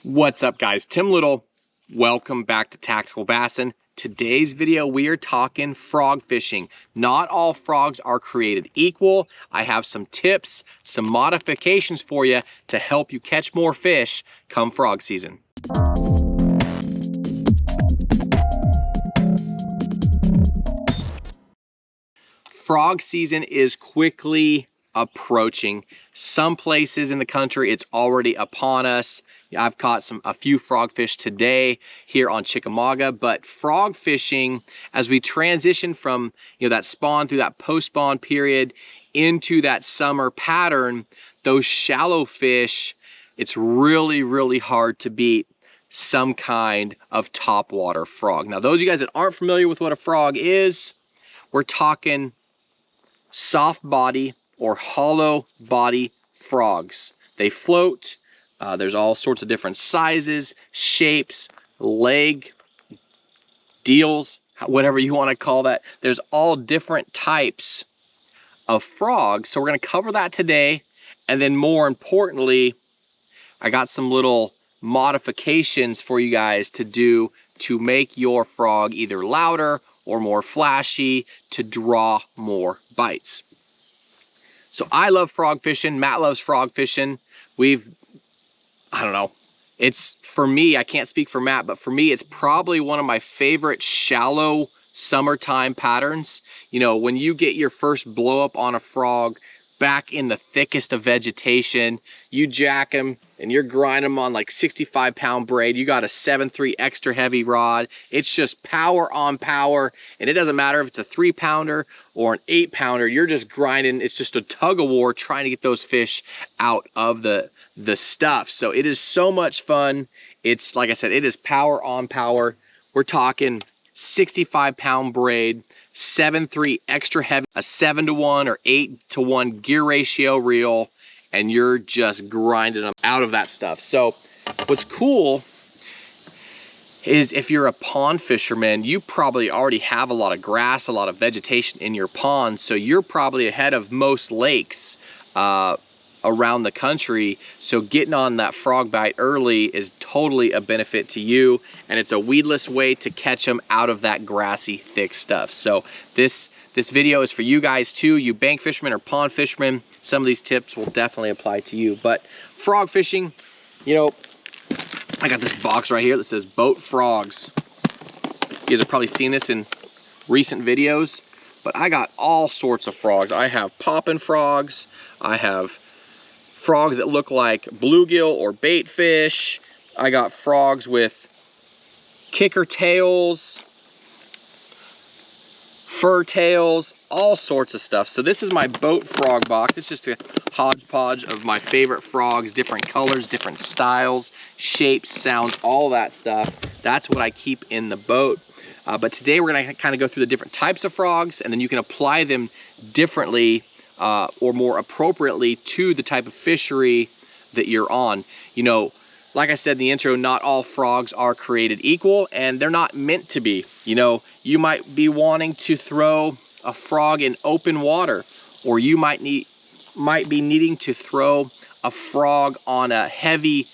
What's up, guys? Tim Little. Welcome back to Tactical Bassin. Today's video, we are talking frog fishing. Not all frogs are created equal. I have some tips, some modifications for you to help you catch more fish come frog season. Frog season is quickly approaching. Some places in the country, it's already upon us. I've caught a few frogfish today here on Chickamauga, but frog fishing, as we transition from that spawn through that post-spawn period into that summer pattern, those shallow fish, it's really hard to beat some kind of topwater frog. Now, those of you guys that aren't familiar with what a frog is, we're talking soft body or hollow body frogs. They float. There's all sorts of different sizes, shapes, leg deals, whatever you want to call that. There's all different types of frogs. So we're going to cover that today. And then more importantly, I got some little modifications for you guys to do to make your frog either louder or more flashy to draw more bites. So I love frog fishing. Matt loves frog fishing. I don't know. It's, for me, I can't speak for Matt, but for me, it's probably one of my favorite shallow summertime patterns. You know, when you get your first blow up on a frog back in the thickest of vegetation, you jack him and you're grinding him on like 65-pound braid. You got a 7.3 extra heavy rod. It's just power on power. And it doesn't matter if it's a 3-pounder or an 8-pounder. You're just grinding. It's just a tug of war trying to get those fish out of the stuff. So it is so much fun. It's, like I said, it is power on power. We're talking 65-pound braid, 7.3 extra heavy, a 7-to-1 or 8-to-1 gear ratio reel, and you're just grinding them out of that stuff. So what's cool is if you're a pond fisherman, you probably already have a lot of grass, a lot of vegetation in your pond. So you're probably ahead of most lakes around the country. So getting on that frog bite early is totally a benefit to you, and it's a weedless way to catch them out of that grassy, thick stuff. So this video is for you guys too, you bank fishermen or pond fishermen. Some of these tips will definitely apply to you. But frog fishing, you know, I got this box right here that says boat frogs. You guys have probably seen this in recent videos, but I got all sorts of frogs. I have poppin' frogs. I have frogs that look like bluegill or bait fish. I got frogs with kicker tails, fur tails, all sorts of stuff. So this is my boat frog box. It's just a hodgepodge of my favorite frogs, different colors, different styles, shapes, sounds, all that stuff. That's what I keep in the boat. But today we're gonna kind of go through the different types of frogs, and then you can apply them differently or more appropriately to the type of fishery that you're on. You know, like I said in the intro, not all frogs are created equal, and they're not meant to be. You know, you might be wanting to throw a frog in open water, or you might be needing to throw a frog on a heavy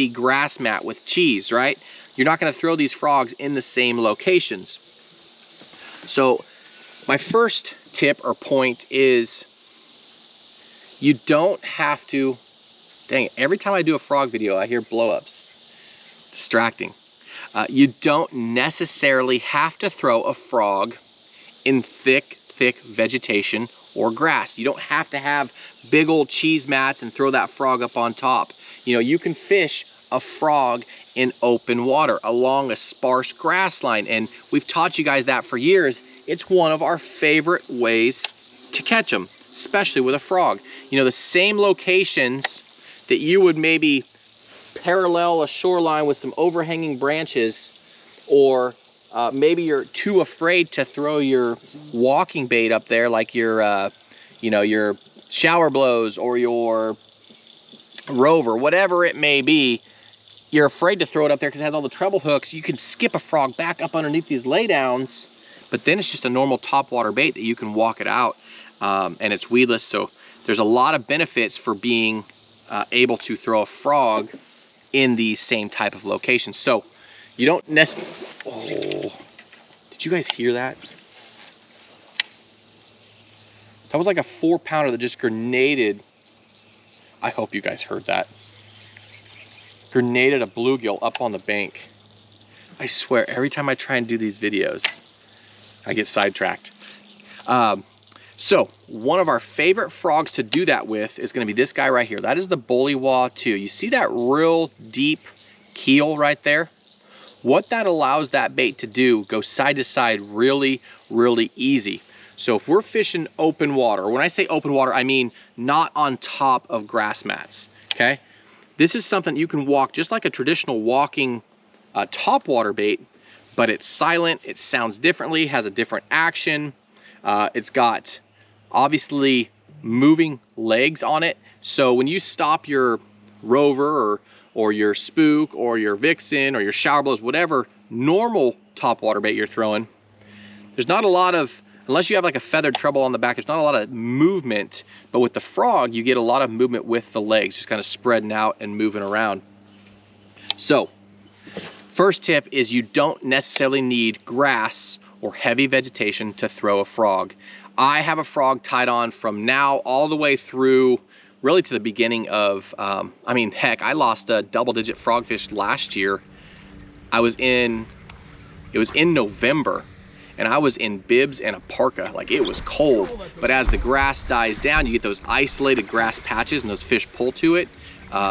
grass mat with cheese, right? You're not going to throw these frogs in the same locations. So my first tip or point is, you don't have to, dang it, every time I do a frog video, I hear blow-ups. Distracting. You don't necessarily have to throw a frog in thick vegetation or grass. You don't have to have big old cheese mats and throw that frog up on top. You know, you can fish a frog in open water along a sparse grass line, and we've taught you guys that for years. It's one of our favorite ways to catch them, especially with a frog. You know, the same locations that you would maybe parallel a shoreline with some overhanging branches, or maybe you're too afraid to throw your walking bait up there, like your, you know, your shower blows or your rover, whatever it may be. You're afraid to throw it up there because it has all the treble hooks. You can skip a frog back up underneath these laydowns, but then it's just a normal topwater bait that you can walk it out. And it's weedless, so there's a lot of benefits for being able to throw a frog in these same type of locations. So you don't necessarily, oh, did you guys hear that? That was like a 4-pounder that just grenaded. I hope you guys heard that. Grenaded a bluegill up on the bank. I swear, every time I try and do these videos, I get sidetracked. So one of our favorite frogs to do that with is gonna be this guy right here. That is the bullywah 2. You see that real deep keel right there? What that allows that bait to do, go side to side really, really easy. So if we're fishing open water, when I say open water, I mean not on top of grass mats, okay? This is something you can walk just like a traditional walking topwater bait, but it's silent, it sounds differently, has a different action. It's got obviously moving legs on it. So when you stop your rover or your spook or your vixen or your shower blows, whatever normal topwater bait you're throwing, there's not a lot of, unless you have like a feathered treble on the back, there's not a lot of movement. But with the frog, you get a lot of movement with the legs, just kind of spreading out and moving around. So first tip is you don't necessarily need grass or heavy vegetation to throw a frog. I have a frog tied on from now all the way through really to the beginning of, I mean, heck, I lost a double-digit frogfish last year. It was in November, and I was in bibs and a parka. Like, it was cold, but as the grass dies down, you get those isolated grass patches and those fish pull to it.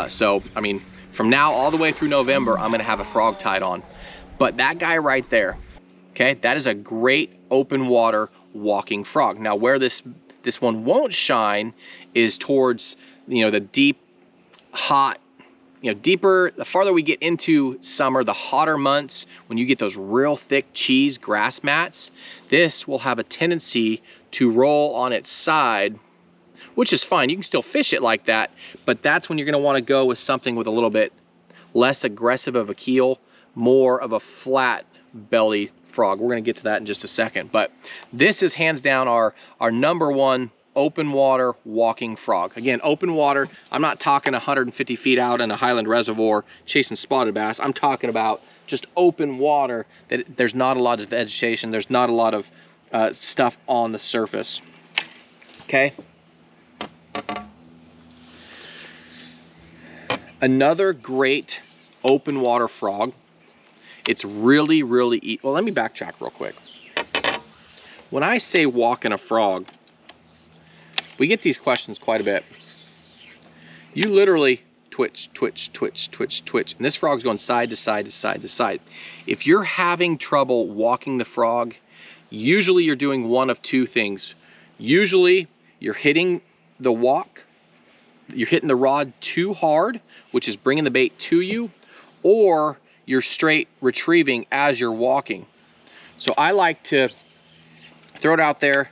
So, I mean, from now all the way through November, I'm gonna have a frog tied on. But that guy right there, okay, that is a great open water walking frog. Now, where this one won't shine is towards, you know, the deep, hot, you know, deeper, the farther we get into summer, the hotter months, when you get those real thick cheese grass mats, this will have a tendency to roll on its side, which is fine. You can still fish it like that, but that's when you're gonna wanna go with something with a little bit less aggressive of a keel, more of a flat belly frog. We're gonna get to that in just a second, but this is hands down our #1 open water walking frog. Again, open water, I'm not talking 150 feet out in a highland reservoir chasing spotted bass. I'm talking about just open water that there's not a lot of vegetation, there's not a lot of stuff on the surface, okay? Another great open water frog, it's really, really easy. Well, let me backtrack real quick. When I say walking a frog, we get these questions quite a bit. You literally twitch, twitch, twitch, twitch, twitch, and this frog's going side to side to side to side. If you're having trouble walking the frog, usually you're doing one of two things. Usually you're hitting the walk, you're hitting the rod too hard, which is bringing the bait to you, or you're straight retrieving as you're walking. So I like to throw it out there,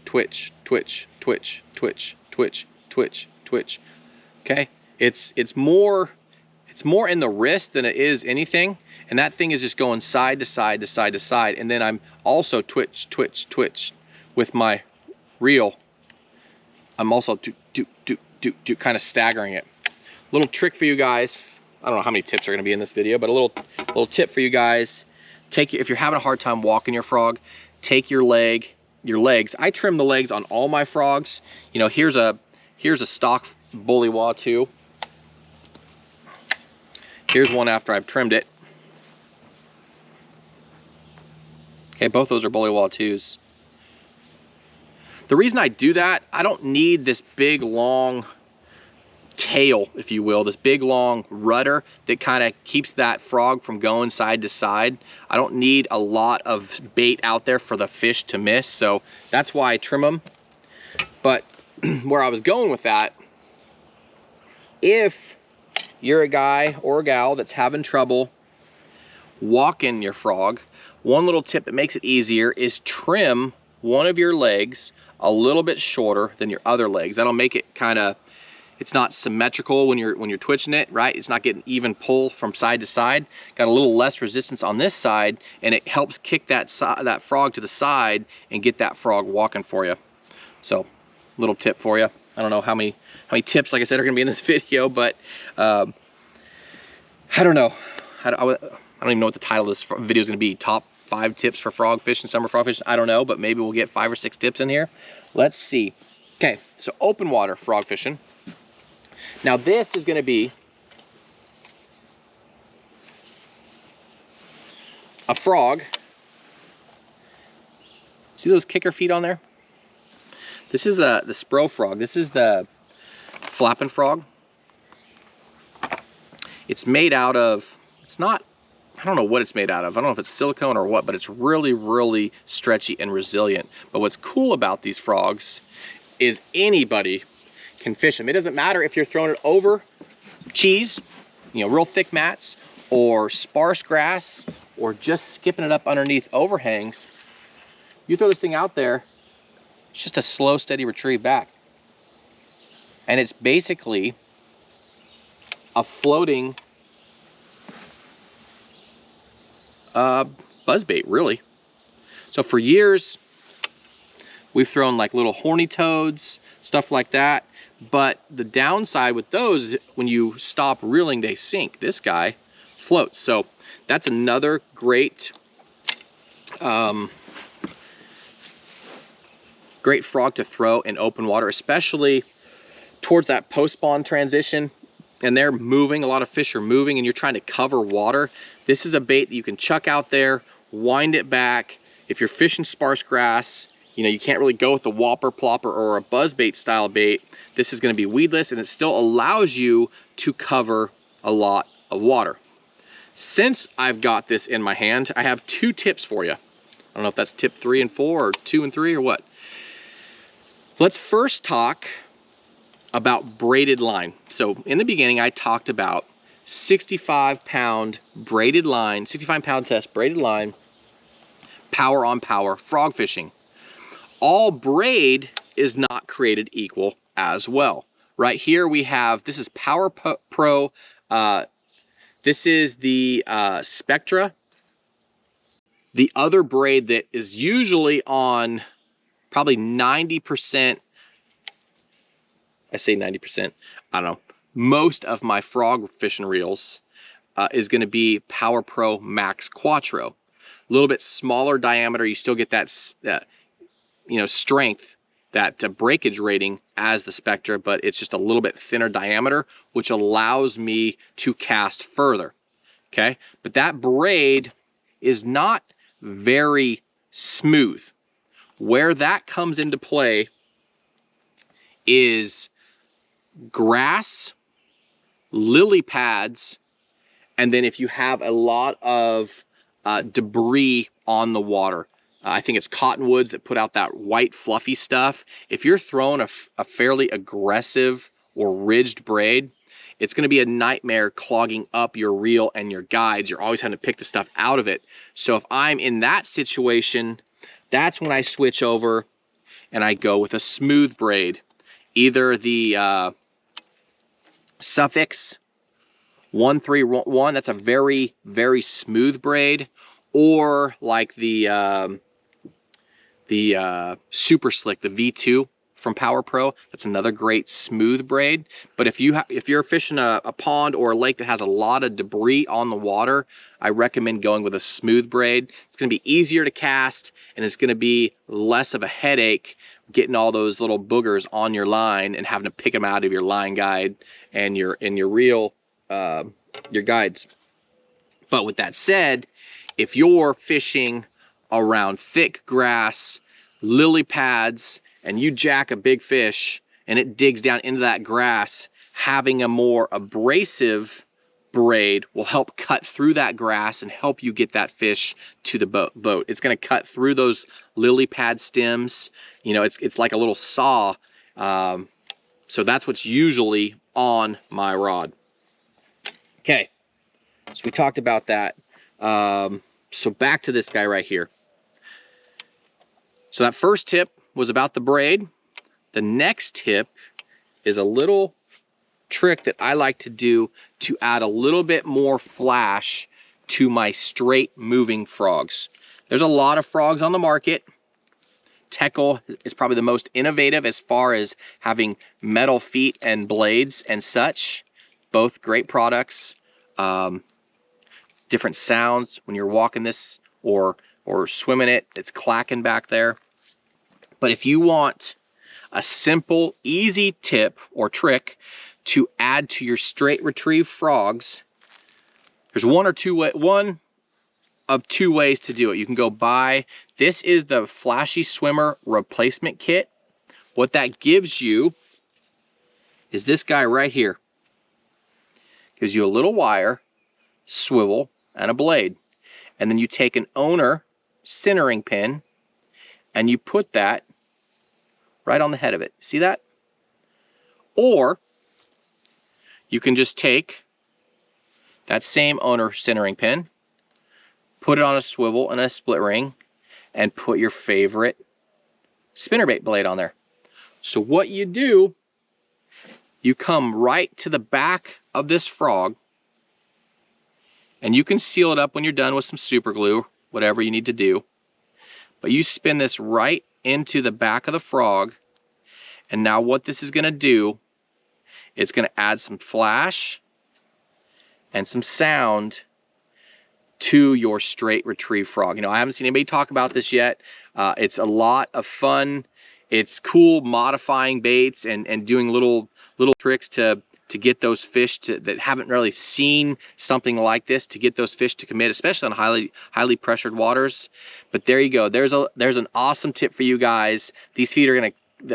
twitch, twitch, twitch, twitch, twitch, twitch, twitch. Okay, it's more in the wrist than it is anything, and that thing is just going side to side to side to side, and then I'm also twitch, twitch, twitch with my reel. I'm also do kind of staggering it. Little trick for you guys. I don't know how many tips are going to be in this video, but a little tip for you guys. If you're having a hard time walking your frog, take your legs. I trim the legs on all my frogs. You know, here's a stock bullywah 2. Here's one after I've trimmed it. Okay, both those are bullywah 2s. The reason I do that, I don't need this big long tail, if you will, this big long rudder that kind of keeps that frog from going side to side. I don't need a lot of bait out there for the fish to miss, so that's why I trim them. But where I was going with that, if you're a guy or a gal that's having trouble walking your frog, one little tip that makes it easier is trim one of your legs a little bit shorter than your other legs. That'll make it kind of, it's not symmetrical when you're twitching it, right? It's not getting even pull from side to side. Got a little less resistance on this side, and it helps kick that frog to the side and get that frog walking for you. So, little tip for you. I don't know how many tips, like I said, are gonna be in this video, but I don't know. I don't even know what the title of this video is going to be. Top 5 tips for frog fishing, summer frog fishing. I don't know, but maybe we'll get 5 or 6 tips in here. Let's see. Okay, so open water frog fishing. Now this is going to be a frog. See those kicker feet on there? This is the spro frog. This is the flapping frog. It's made out of, it's not, I don't know what it's made out of. I don't know if it's silicone or what, but it's really, really stretchy and resilient. But what's cool about these frogs is anybody can fish them. It doesn't matter if you're throwing it over cheese, you know, real thick mats, or sparse grass, or just skipping it up underneath overhangs. You throw this thing out there, it's just a slow, steady retrieve back. And it's basically a floating buzzbait, really. So for years, we've thrown like little horny toads, stuff like that. But the downside with those, when you stop reeling, they sink. This guy floats. So that's another great great frog to throw in open water, especially towards that post-spawn transition. And they're moving, a lot of fish are moving, and you're trying to cover water. This is a bait that you can chuck out there, wind it back. If you're fishing sparse grass, you know, you can't really go with a whopper, plopper, or a buzzbait style bait. This is gonna be weedless, and it still allows you to cover a lot of water. Since I've got this in my hand, I have 2 tips for you. I don't know if that's tip 3 and 4, or 2 and 3, or what. Let's first talk about braided line. So in the beginning, I talked about 65-pound braided line, 65-pound test braided line, power on power frog fishing. All braid is not created equal as well. Right here we have, this is Power Pro, this is the Spectra. The other braid that is usually on probably 90%, I say 90%, I don't know, most of my frog fishing reels is going to be Power Pro Max Quattro. A little bit smaller diameter, you still get that you know, strength, that breakage rating as the Spectra, but it's just a little bit thinner diameter, which allows me to cast further. Okay, but that braid is not very smooth. Where that comes into play is grass, lily pads, and then if you have a lot of debris on the water. I think it's cottonwoods that put out that white fluffy stuff. If you're throwing a fairly aggressive or ridged braid, it's going to be a nightmare clogging up your reel and your guides. You're always having to pick the stuff out of it. So if I'm in that situation, that's when I switch over and I go with a smooth braid. Either the Suffix 131, that's a very, very smooth braid, or like the Super Slick, the V2 from Power Pro. That's another great smooth braid. But if you're fishing a pond or a lake that has a lot of debris on the water, I recommend going with a smooth braid. It's going to be easier to cast, and it's going to be less of a headache getting all those little boogers on your line and having to pick them out of your line guide and your reel, your guides. But with that said, if you're fishing around thick grass, lily pads, and you jack a big fish and it digs down into that grass, having a more abrasive braid will help cut through that grass and help you get that fish to the boat. It's going to cut through those lily pad stems. You know, it's like a little saw. So that's what's usually on my rod. Okay, so we talked about that. So back to this guy right here. So that first tip was about the braid. The next tip is a little trick that I like to do to add a little bit more flash to my straight moving frogs. There's a lot of frogs on the market. Teckle is probably the most innovative as far as having metal feet and blades and such. Both great products. different sounds when you're walking this or swimming it. It's clacking back there. But if you want a simple, easy tip or trick to add to your straight retrieve frogs, there's one of two ways to do it. You can go buy, this is the Flashy Swimmer replacement kit. What that gives you is this guy right here. Gives you a little wire, swivel, and a blade. And then you take an owner centering pin and you put that right on the head of it. See that? Or you can just take that same owner centering pin, put it on a swivel and a split ring, and put your favorite spinnerbait blade on there. So what you do, you come right to the back of this frog, and you can seal it up when you're done with some super glue, whatever you need to do. But you spin this right into the back of the frog, and now what this is gonna do, it's gonna add some flash and some sound to your straight retrieve frog. You know, I haven't seen anybody talk about this yet. It's a lot of fun. It's cool modifying baits and doing little tricks to get those fish that haven't really seen something like this, to get those fish to commit, especially on highly pressured waters. But there you go. There's an awesome tip for you guys. These feet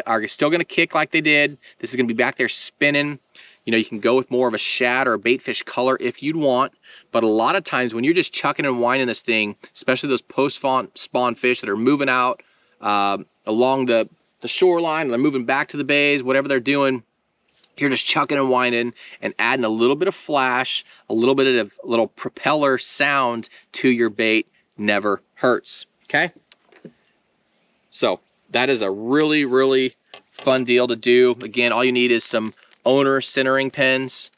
are still gonna kick like they did. This is gonna be back there spinning. You know, you can go with more of a shad or a baitfish color if you'd want, but a lot of times when you're just chucking and winding this thing, especially those post-spawn fish that are moving out along the shoreline, they're moving back to the bays, whatever they're doing, you're just chucking and winding and adding a little bit of flash, a little propeller sound to your bait never hurts, okay? So that is a really, really fun deal to do. Again, all you need is some owner centering pins.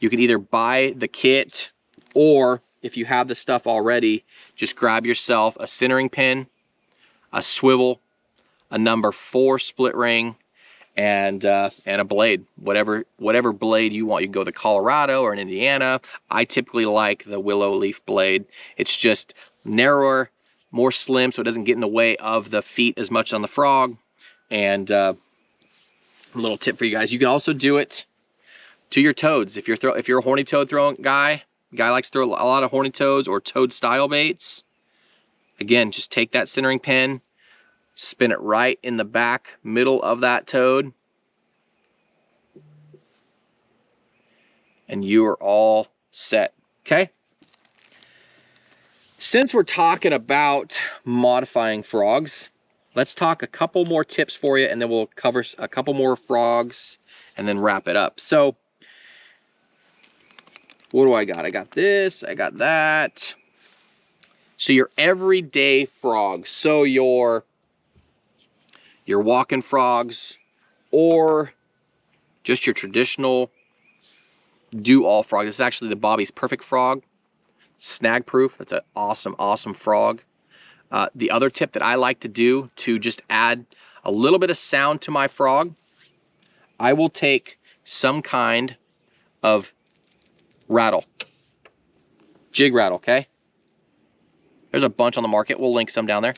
You can either buy the kit, or if you have the stuff already, just grab yourself a centering pin, a swivel, a number 4 split ring, and a blade, whatever blade you want. You can go the Colorado or an Indiana. I typically like the willow leaf blade. It's just narrower, more slim, so it doesn't get in the way of the feet as much on the frog. And a little tip for you guys, you can also do it to your toads. If you're a horny toad throwing guy likes to throw a lot of horny toads or toad style baits, again, just take that centering pin, spin it right in the back middle of that toad, and you are all set, okay? Since we're talking about modifying frogs, let's talk a couple more tips for you, and then we'll cover a couple more frogs and then wrap it up. So what do I got? I got this, I got that. So your everyday frogs, so your walking frogs, or just your traditional do-all frog. This is actually the Bobby's Perfect Frog, snag proof. That's an awesome frog. The other tip that I like to do to just add a little bit of sound to my frog, I will take some kind of rattle, jig rattle, okay? There's a bunch on the market. We'll link some down there.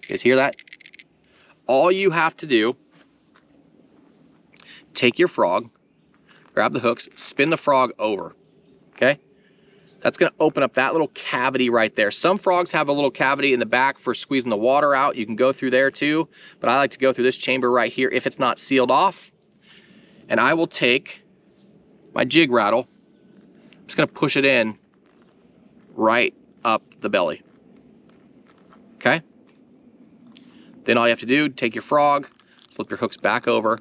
You guys hear that? All you have to do, take your frog, grab the hooks, spin the frog over, okay? That's gonna open up that little cavity right there. Some frogs have a little cavity in the back for squeezing the water out. You can go through there too, but I like to go through this chamber right here if it's not sealed off. And I will take my jig rattle, I'm just gonna push it in right up the belly, okay? Then all you have to do, take your frog, flip your hooks back over,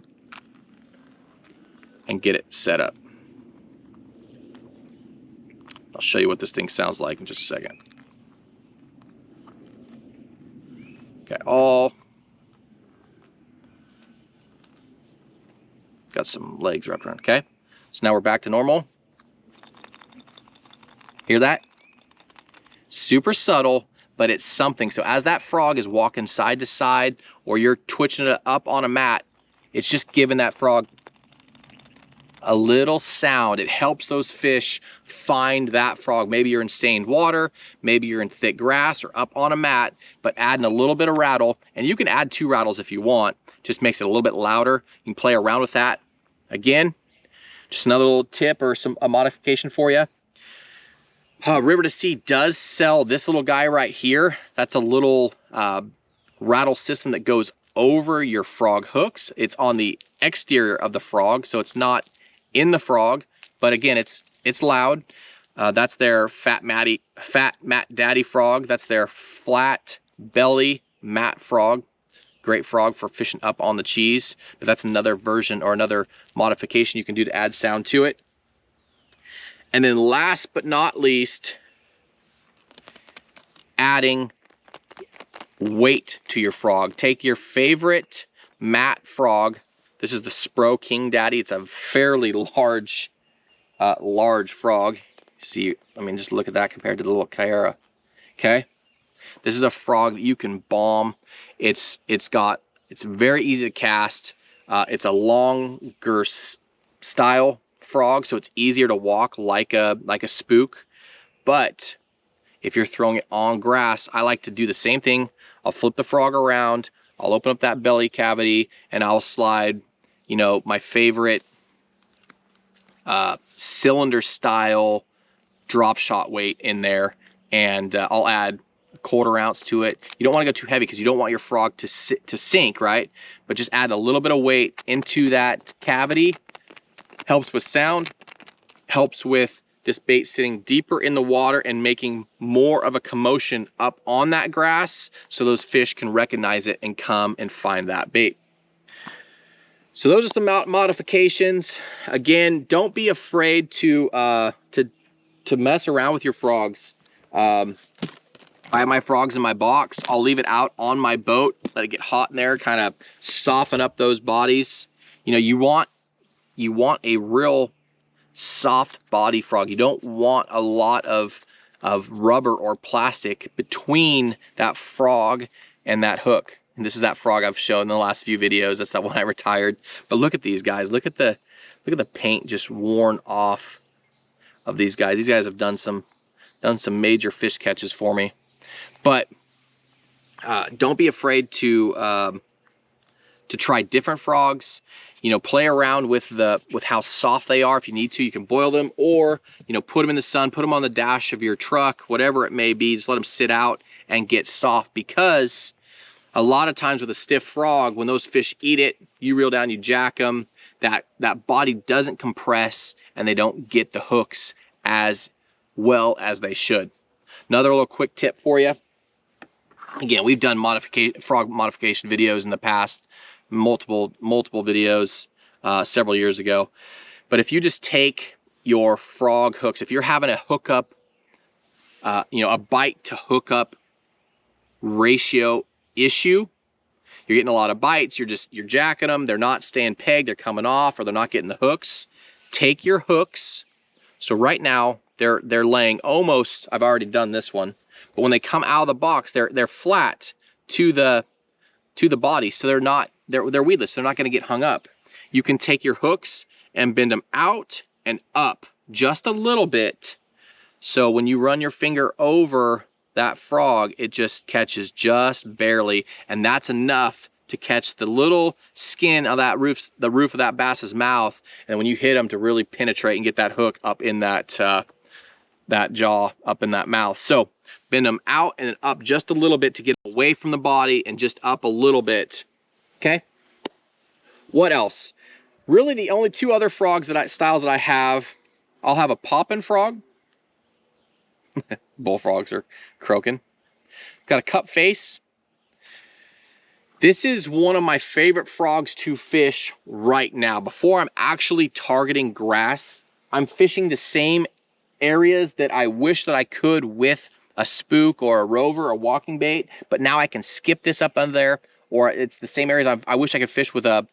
and get it set up. I'll show you what this thing sounds like in just a second. Okay, all got some legs wrapped around, okay? So now we're back to normal. Hear that? Super subtle, but it's something. So as that frog is walking side to side, or you're twitching it up on a mat, it's just giving that frog A little sound, it helps those fish find that frog. Maybe you're in stained water, maybe you're in thick grass or up on a mat, but adding a little bit of rattle, and you can add 2 rattles if you want, just makes it a little bit louder. You can play around with that. Again, just another little tip or a modification for you. River to Sea does sell this little guy right here. That's a little rattle system that goes over your frog hooks. It's on the exterior of the frog, so it's not in the frog, but again, it's loud. That's their Fat Matt Daddy frog. That's their flat belly Matt frog. Great frog for fishing up on the cheese, but that's another version or another modification you can do to add sound to it. And then last but not least, adding weight to your frog. Take your favorite Matt frog. This is the Spro King Daddy. It's a fairly large frog. See, I mean, just look at that compared to the little Kyara. Okay, this is a frog that you can bomb. It's very easy to cast. It's a longer style frog, so it's easier to walk like a spook. But if you're throwing it on grass, I like to do the same thing. I'll flip the frog around, I'll open up that belly cavity, and I'll slide, you know, my favorite cylinder style drop shot weight in there, and I'll add a 1/4 ounce to it. You don't want to go too heavy because you don't want your frog to sink, right? But just add a little bit of weight into that cavity. Helps with sound, helps with this bait sitting deeper in the water and making more of a commotion up on that grass so those fish can recognize it and come and find that bait. So those are some modifications. Again, don't be afraid to mess around with your frogs. I have my frogs in my box. I'll leave it out on my boat, let it get hot in there, kind of soften up those bodies. You know, you want a real soft body frog. You don't want a lot of rubber or plastic between that frog and that hook. And this is that frog I've shown in the last few videos. That's that one I retired. But look at these guys. Look at the paint just worn off of these guys. These guys have done some major fish catches for me. But don't be afraid to try different frogs. You know, play around with how soft they are. If you need to, you can boil them, or, you know, put them in the sun, put them on the dash of your truck, whatever it may be. Just let them sit out and get soft, because a lot of times with a stiff frog, when those fish eat it, you reel down, you jack them, that body doesn't compress and they don't get the hooks as well as they should. Another little quick tip for you. Again, we've done frog modification videos in the past, multiple videos several years ago. But if you just take your frog hooks, if you're having a hookup, you know, a bite to hookup ratio issue, you're getting a lot of bites, you're jacking them, they're not staying pegged, they're coming off, or they're not getting the hooks. Take your hooks. So right now they're laying almost, I've already done this one, but when they come out of the box, they're flat to the body, so they're weedless. They're not going to get hung up. You can take your hooks and bend them out and up just a little bit, so when you run your finger over that frog, it just catches just barely, and that's enough to catch the little skin of that the roof of that bass's mouth, and when you hit them, to really penetrate and get that hook up in that that jaw, up in that mouth. So bend them out and up just a little bit to get away from the body, and just up a little bit. Okay. What else? Really, the only 2 other styles that I have, I'll have a poppin' frog. Bullfrogs are croaking. It's got a cup face. This is one of my favorite frogs to fish right now. Before I'm actually targeting grass, I'm fishing the same areas that I wish that I could with a spook or a rover or walking bait, but now I can skip this up under there, or it's the same areas I wish I could fish with a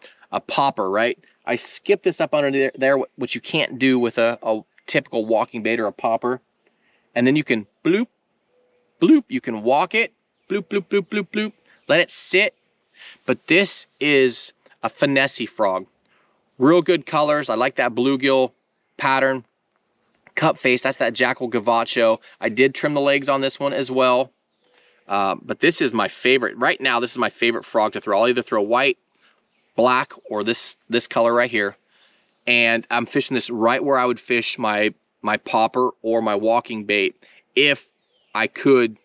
popper, right? I skip this up under there, which you can't do with a typical walking bait or a popper. And then you can bloop, bloop, you can walk it, bloop, bloop, bloop, bloop, bloop, let it sit. But this is a finesse frog. Real good colors. I like that bluegill pattern. Cup face, that's that Jackal Gavacho. I did trim the legs on this one as well. But this is my favorite. Right now, this is my favorite frog to throw. I'll either throw white, black, or this color right here. And I'm fishing this right where I would fish my popper or my walking bait if I could,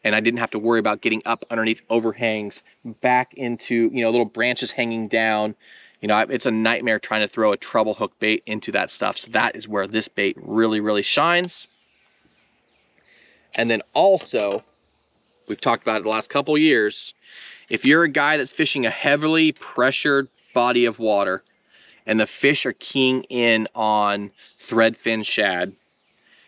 and I didn't have to worry about getting up underneath overhangs, back into, you know, little branches hanging down. You know, it's a nightmare trying to throw a treble hook bait into that stuff. So that is where this bait really, really shines. And then also, we've talked about it the last couple years, if you're a guy that's fishing a heavily pressured body of water and the fish are keying in on threadfin shad,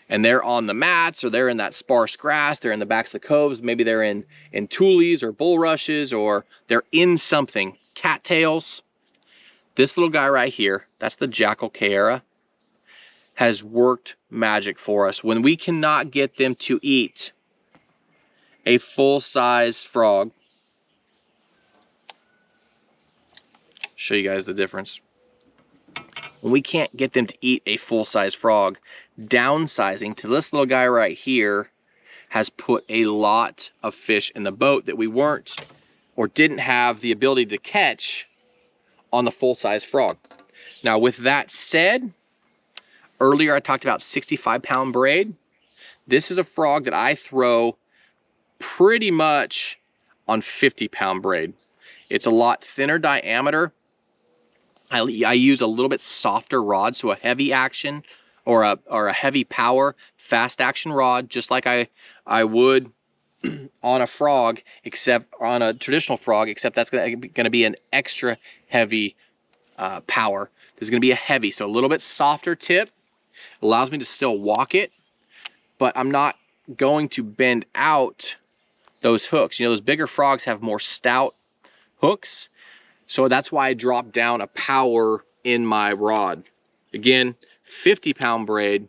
and they're on the mats, or they're in that sparse grass, they're in the backs of the coves, maybe they're in tules or bulrushes, or they're in something, cattails. This little guy right here, that's the Jackal Kaera, has worked magic for us. When we cannot get them to eat a full-size frog, show you guys the difference. When we can't get them to eat a full-size frog, downsizing to this little guy right here has put a lot of fish in the boat that we weren't or didn't have the ability to catch on the full-size frog. Now, with that said, earlier I talked about 65-pound braid. This is a frog that I throw pretty much on 50-pound braid. It's a lot thinner diameter. I use a little bit softer rod, so a heavy action or a heavy power fast action rod, just like I would on a frog, except on a traditional frog, except that's going to be an extra heavy power. This is going to be a heavy, so a little bit softer tip, allows me to still walk it, but I'm not going to bend out those hooks. You know, those bigger frogs have more stout hooks. So that's why I dropped down a power in my rod. Again, 50-pound braid,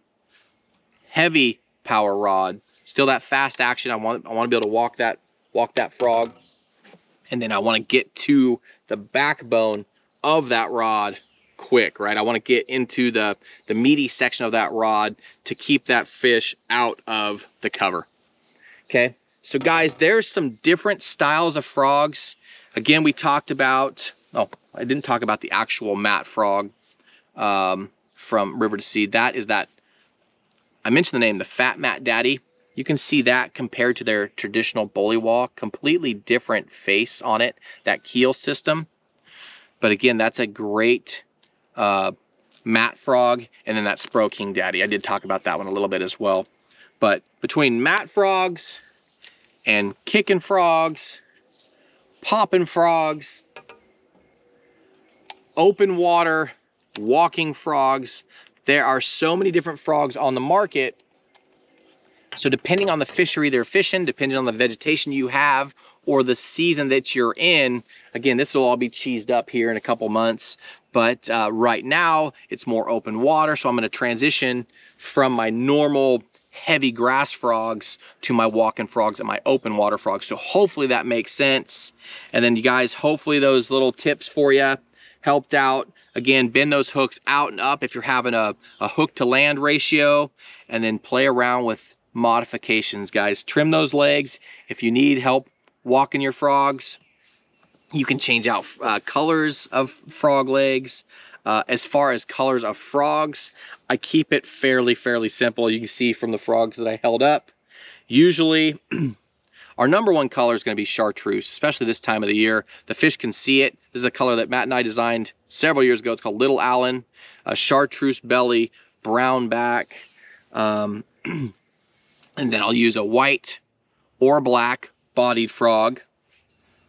heavy power rod, still that fast action. I want to be able to walk that frog, and then I want to get to the backbone of that rod quick, right? I want to get into the meaty section of that rod to keep that fish out of the cover. Okay, so guys, there's some different styles of frogs. Again, we talked about, oh, I didn't talk about the actual mat frog from River to Sea. That is that, I mentioned the name, the Fat Mat Daddy. You can see that compared to their traditional bullywall, completely different face on it, that keel system. But again, that's a great mat frog. And then that Spro King Daddy, I did talk about that one a little bit as well. But between mat frogs and kicking frogs, popping frogs, open water, walking frogs, there are so many different frogs on the market. So depending on the fishery they're fishing, depending on the vegetation you have or the season that you're in, again, this will all be cheesed up here in a couple months. But right now it's more open water. So I'm going to transition from my normal heavy grass frogs to my walking frogs and my open water frogs. So hopefully that makes sense. And then you guys, hopefully those little tips for you helped out. Again, bend those hooks out and up if you're having a hook to land ratio, and then play around with modifications, guys. Trim those legs. If you need help walking your frogs, you can change out colors of frog legs. As far as colors of frogs, I keep it fairly simple. You can see from the frogs that I held up. Usually, our number one color is going to be chartreuse, especially this time of the year. The fish can see it. This is a color that Matt and I designed several years ago. It's called Little Allen, a chartreuse belly, brown back. And then I'll use a white or black bodied frog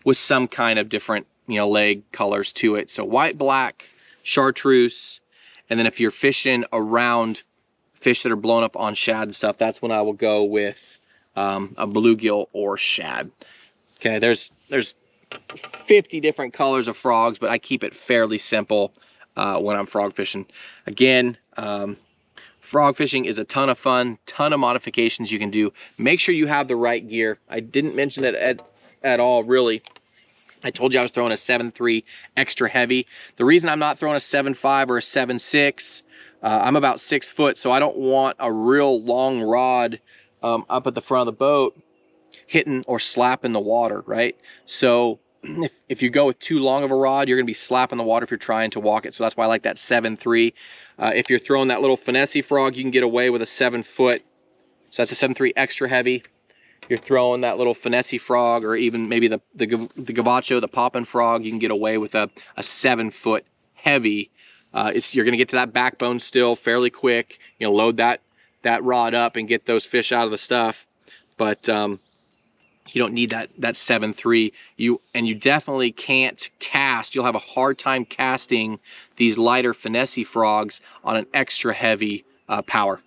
with some kind of different, you know, leg colors to it. So white, black, chartreuse. And then if you're fishing around fish that are blown up on shad and stuff, that's when I will go with a bluegill or shad. Okay, there's 50 different colors of frogs, but I keep it fairly simple when I'm frog fishing. Again, frog fishing is a ton of fun, ton of modifications you can do. Make sure you have the right gear. I didn't mention it at all, really. I told you I was throwing a 7.3 extra heavy. The reason I'm not throwing a 7.5 or a 7.6, I'm about 6 foot, so I don't want a real long rod up at the front of the boat hitting or slapping the water, right? So if you go with too long of a rod, you're gonna be slapping the water if you're trying to walk it. So that's why I like that 7.3. If you're throwing that little finesse frog, you can get away with a 7 foot. So that's a 7.3 extra heavy. You're throwing that little finesse frog, or even maybe the gavacho, the poppin' frog, you can get away with a 7 foot heavy. You're gonna get to that backbone still fairly quick. You know, load that rod up and get those fish out of the stuff. But you don't need that 7.3. You definitely can't cast. You'll have a hard time casting these lighter finesse frogs on an extra heavy power.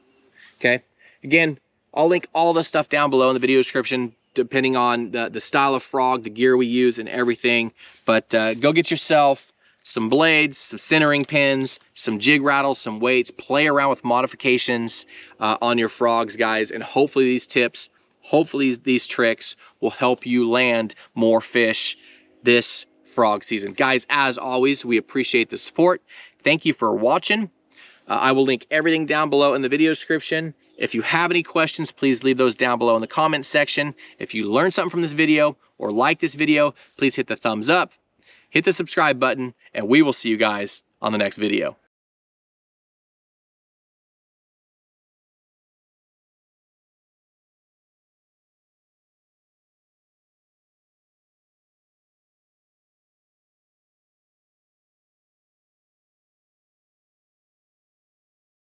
Okay, again, I'll link all the stuff down below in the video description, depending on the style of frog, the gear we use, and everything. But go get yourself some blades, some centering pins, some jig rattles, some weights. Play around with modifications on your frogs, guys, and hopefully these tips, hopefully these tricks will help you land more fish this frog season. Guys, as always, we appreciate the support. Thank you for watching. I will link everything down below in the video description. If you have any questions, please leave those down below in the comment section. If you learned something from this video or like this video, please hit the thumbs up, hit the subscribe button, and we will see you guys on the next video.